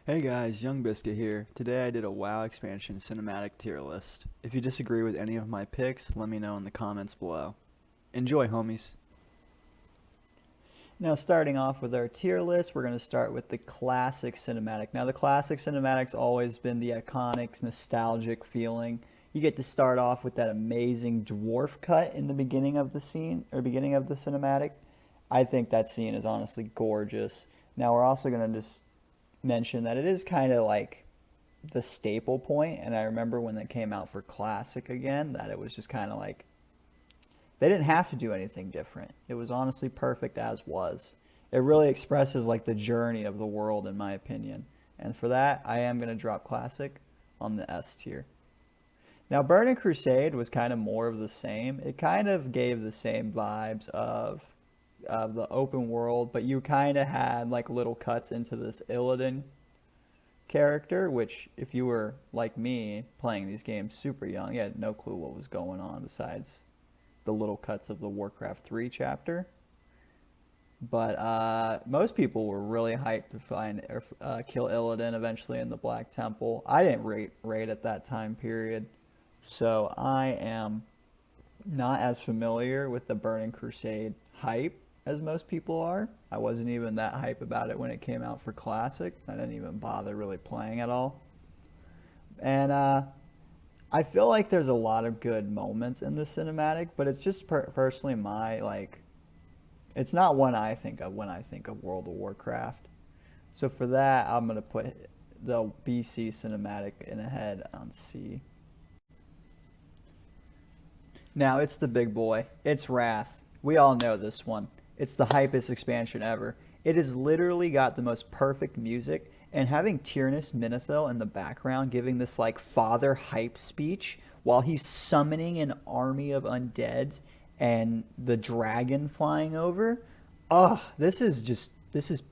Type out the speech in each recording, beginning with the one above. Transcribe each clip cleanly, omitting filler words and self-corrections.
Hey guys, Young Biscuit here. Today I did a WoW expansion cinematic tier list. If you disagree with any of my picks, let me know in the comments below. Enjoy, homies. Now, starting off with our tier list, we're going to start with the classic cinematic. Now, the classic cinematic's always been the iconic, nostalgic feeling. You get to start off with that amazing dwarf cut in the beginning of the scene, or beginning of the cinematic. I think that scene is honestly gorgeous. Now, we're also going to just mention that it is kind of like the staple point, and I remember when it came out for classic again, that it was just kind of like they didn't have to do anything different. It was honestly perfect as was. It really expresses like the journey of the world, in my opinion. And for that, I am going to drop classic on the S tier. Now, Burning Crusade was kind of more of the same. It kind of gave the same vibes of the open world, but you kind of had like little cuts into this Illidan character, which if you were like me playing these games super young, you had no clue what was going on besides the little cuts of the Warcraft 3 chapter. But most people were really hyped to find kill Illidan eventually in the Black Temple. I didn't raid at that time period, so I am not as familiar with the Burning Crusade hype as most people are. I wasn't even that hype about it when it came out for Classic. I didn't even bother really playing at all. And I feel like there's a lot of good moments in the cinematic, but it's just personally my like. It's not one I think of when I think of World of Warcraft. So for that, I'm gonna put the BC cinematic in ahead on C. Now it's the big boy. It's Wrath. We all know this one. It's the hypest expansion ever. It has literally got the most perfect music, and having Tyrannus Minethil in the background giving this like father hype speech while he's summoning an army of undeads and the dragon flying over. Oh, this is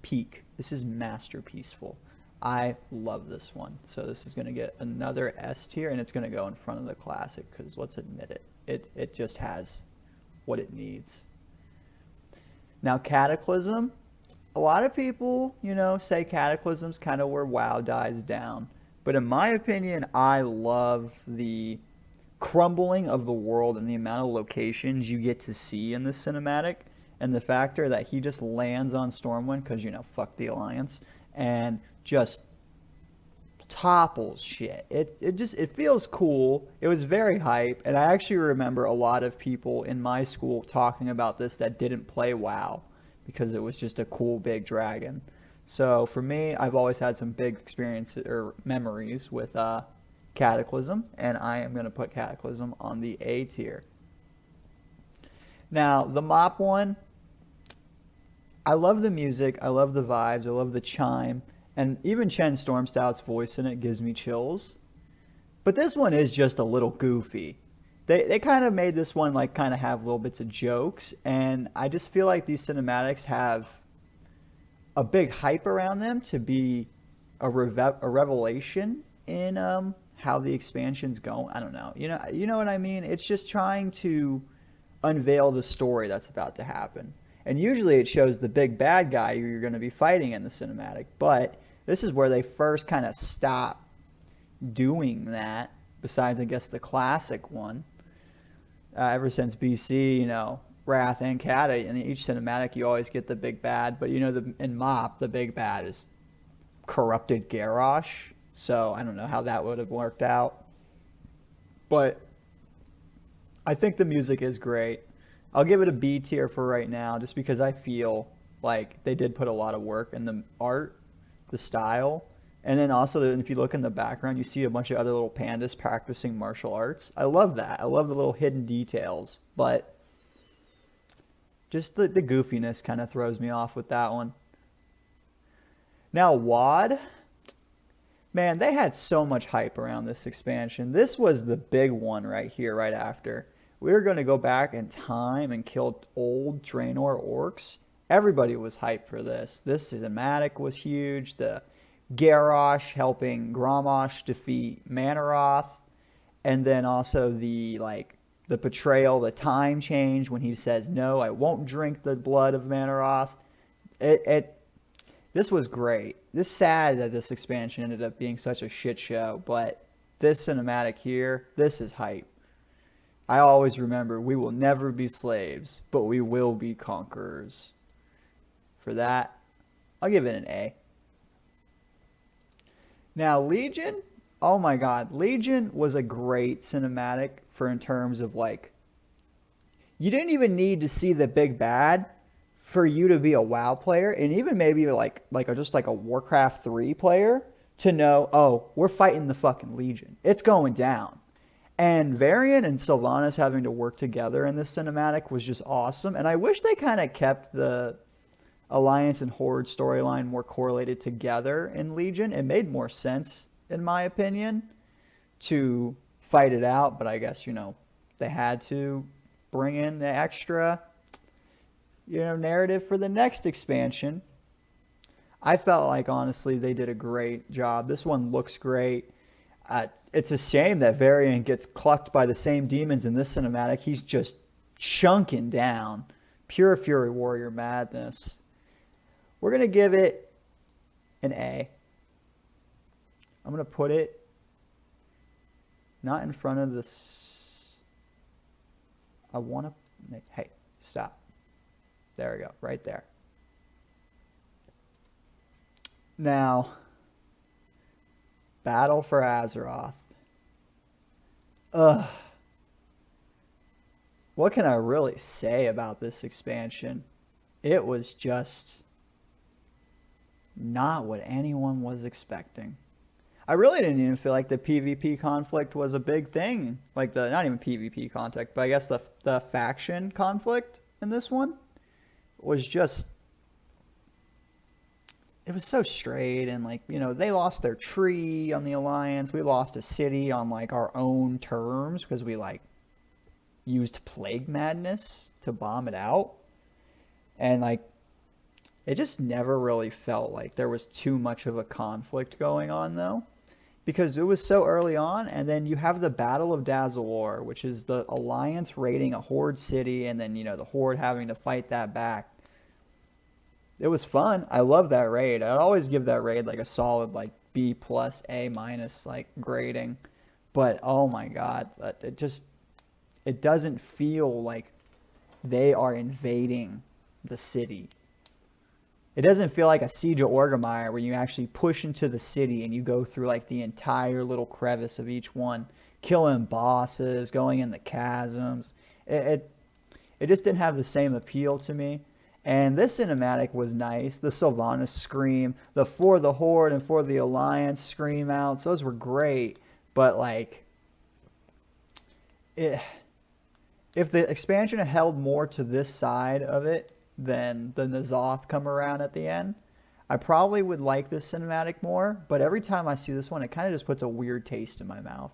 peak. This is masterpieceful. I love this one. So this is going to get another S tier, and it's going to go in front of the classic because let's admit it, it just has what it needs. Now Cataclysm, a lot of people, say Cataclysm's kind of where WoW dies down. But in my opinion, I love the crumbling of the world and the amount of locations you get to see in the cinematic, and the factor that he just lands on Stormwind because fuck the Alliance, and just topples shit. It feels cool. It was very hype, and I actually remember a lot of people in my school talking about this that didn't play WoW because it was just a cool big dragon. So for me, I've always had some big experiences or memories with Cataclysm, and I am going to put Cataclysm on the A tier. Now, the mop one, I love the music, I love the vibes, I love the chime, and even Chen Stormstout's voice in it gives me chills. But this one is just a little goofy. They kind of made this one like kind of have little bits of jokes, and I just feel like these cinematics have a big hype around them to be a revelation in how the expansion's going. I don't know. You know what I mean? It's just trying to unveil the story that's about to happen. And usually it shows the big bad guy who you're going to be fighting in the cinematic, but this is where they first kind of stop doing that, besides I guess the classic one. Ever since BC, Wrath and Kata, in each cinematic you always get the big bad, but in Mop the big bad is corrupted Garrosh, so I don't know how that would have worked out. But I think the music is great. I'll give it a B tier for right now, just because I feel like they did put a lot of work in the art, the style, and then also if you look in the background, you see a bunch of other little pandas practicing martial arts. I love that. I love the little hidden details, but just the goofiness kind of throws me off with that one. Now WoD, man, they had so much hype around this expansion. This was the big one right here, right after. We were going to go back in time and kill old Draenor orcs. Everybody was hyped for this. This cinematic was huge. The Garrosh helping Grommash defeat Manaroth, and then also the betrayal, the time change when he says, "No, I won't drink the blood of Manaroth." It This was great. This sad that this expansion ended up being such a shit show, but this cinematic here, this is hype. I always remember we will never be slaves, but we will be conquerors. For that, I'll give it an A. Now, Legion, oh my god, Legion was a great cinematic for in terms of like, you didn't even need to see the big bad for you to be a WoW player, and even maybe just like a Warcraft 3 player to know, oh, we're fighting the fucking Legion. It's going down. And Varian and Sylvanas having to work together in this cinematic was just awesome. And I wish they kind of kept the Alliance and Horde storyline more correlated together in Legion. It made more sense, in my opinion, to fight it out. But I guess, they had to bring in the extra, narrative for the next expansion. I felt like, honestly, they did a great job. This one looks great. It's a shame that Varian gets clucked by the same demons in this cinematic. He's just chunking down. Pure Fury Warrior madness. We're going to give it an A. I'm going to put it not in front of this. I want to... Hey, stop. There we go. Right there. Now, Battle for Azeroth. Ugh. What can I really say about this expansion? It was just not what anyone was expecting. I really didn't even feel like the PvP conflict was a big thing. Like not even PvP conflict, but I guess the faction conflict in this one was just, it was so straight, and they lost their tree on the Alliance. We lost a city on our own terms because we used plague madness to bomb it out. And it just never really felt like there was too much of a conflict going on, though, because it was so early on. And then you have the Battle of Dazalor, which is the Alliance raiding a Horde city, and then the Horde having to fight that back. It was fun. I love that raid. I'd always give that raid a solid B plus A minus grading. But oh my god, it doesn't feel like they are invading the city. It doesn't feel like a Siege of Orgrimmar where you actually push into the city and you go through the entire little crevice of each one, killing bosses, going in the chasms. It just didn't have the same appeal to me. And this cinematic was nice. The Sylvanas scream, the For the Horde and For the Alliance scream outs, those were great. But if the expansion had held more to this side of it than the N'Zoth come around at the end, I probably would like this cinematic more. But every time I see this one, it kind of just puts a weird taste in my mouth.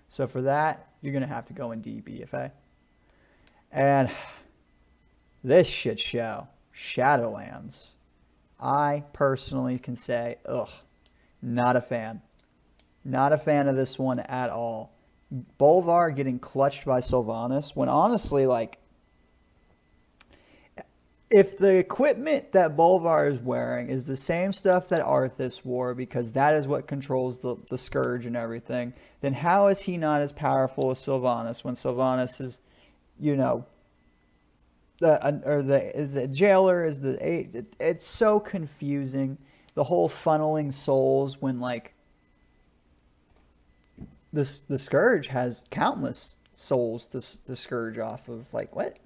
So for that, you're going to have to go in DBFA. And this shit show, Shadowlands, I personally can say, ugh, not a fan. Not a fan of this one at all. Bolvar getting clutched by Sylvanas when honestly, if the equipment that Bolvar is wearing is the same stuff that Arthas wore, because that is what controls the Scourge and everything, then how is he not as powerful as Sylvanas when Sylvanas is, is it Jailer, is the eight? It's so confusing. The whole funneling souls when the Scourge has countless souls to scourge off of. What?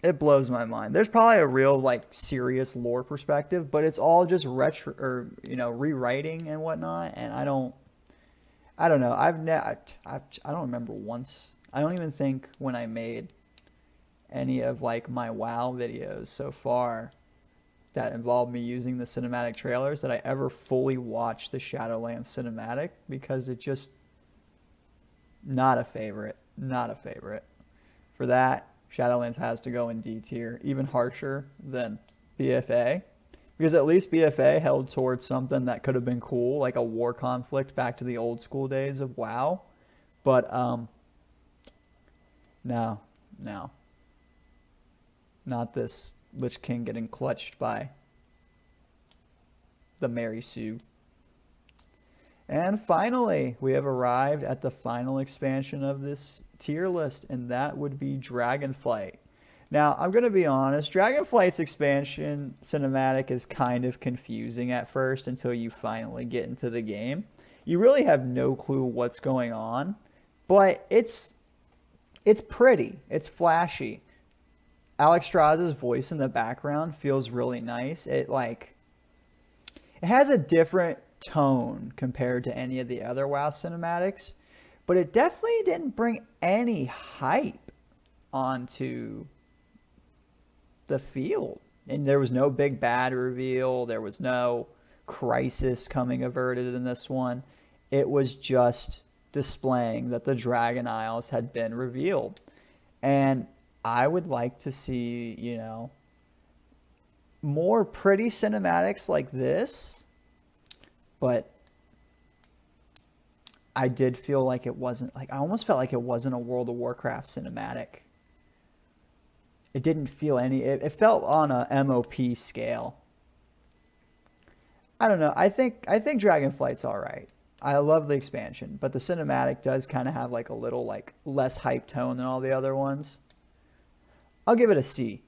It blows my mind. There's probably a real serious lore perspective, but it's all just retro or rewriting and whatnot. And I don't know. I don't remember once. I don't even think when I made any of my WoW videos so far that involved me using the cinematic trailers that I ever fully watched the Shadowlands cinematic, because it just not a favorite. For that, Shadowlands has to go in D tier, even harsher than BFA, because at least BFA held towards something that could have been cool, like a war conflict back to the old school days of WoW. But no, not this Lich King getting clutched by the Mary Sue. And finally, we have arrived at the final expansion of this tier list, and that would be Dragonflight. Now, I'm going to be honest, Dragonflight's expansion cinematic is kind of confusing at first until you finally get into the game. You really have no clue what's going on, but it's pretty. It's flashy. Alex Stras's voice in the background feels really nice. It has a different tone compared to any of the other WoW cinematics, but it definitely didn't bring any hype onto the field. And there was no big bad reveal. There was no crisis coming averted in this one. It was just displaying that the Dragon Isles had been revealed. And I would like to see, more pretty cinematics like this. But I did feel like it wasn't, I almost felt like it wasn't a World of Warcraft cinematic. It didn't feel it felt on a MOP scale. I don't know. I think Dragonflight's all right. I love the expansion, but the cinematic does kind of have a little less hype tone than all the other ones. I'll give it a C.